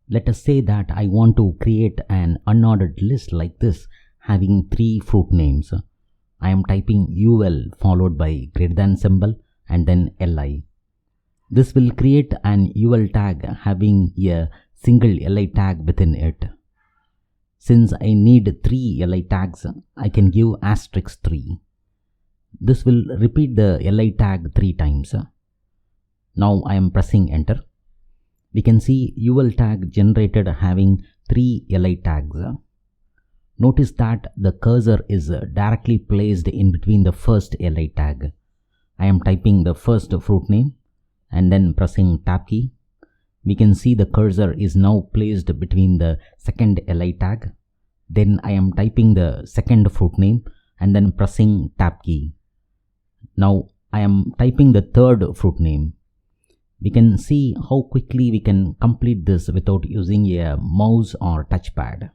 Let us say that I want to create an unordered list like this having 3 fruit names. I am typing UL followed by greater than symbol and then LI. This will create an UL tag having a single LI tag within it. Since I need 3 LI tags, I can give asterisk 3. This will repeat the LI tag 3 times. Now I am pressing enter. We can see UL tag generated having 3 LI tags. Notice that the cursor is directly placed in between the first LI tag. I am typing the first fruit name and then pressing tab key. We can see the cursor is now placed between the second LI tag. Then I am typing the second fruit name and then pressing tab key. Now I am typing the third fruit name. We can see how quickly we can complete this without using a mouse or touchpad.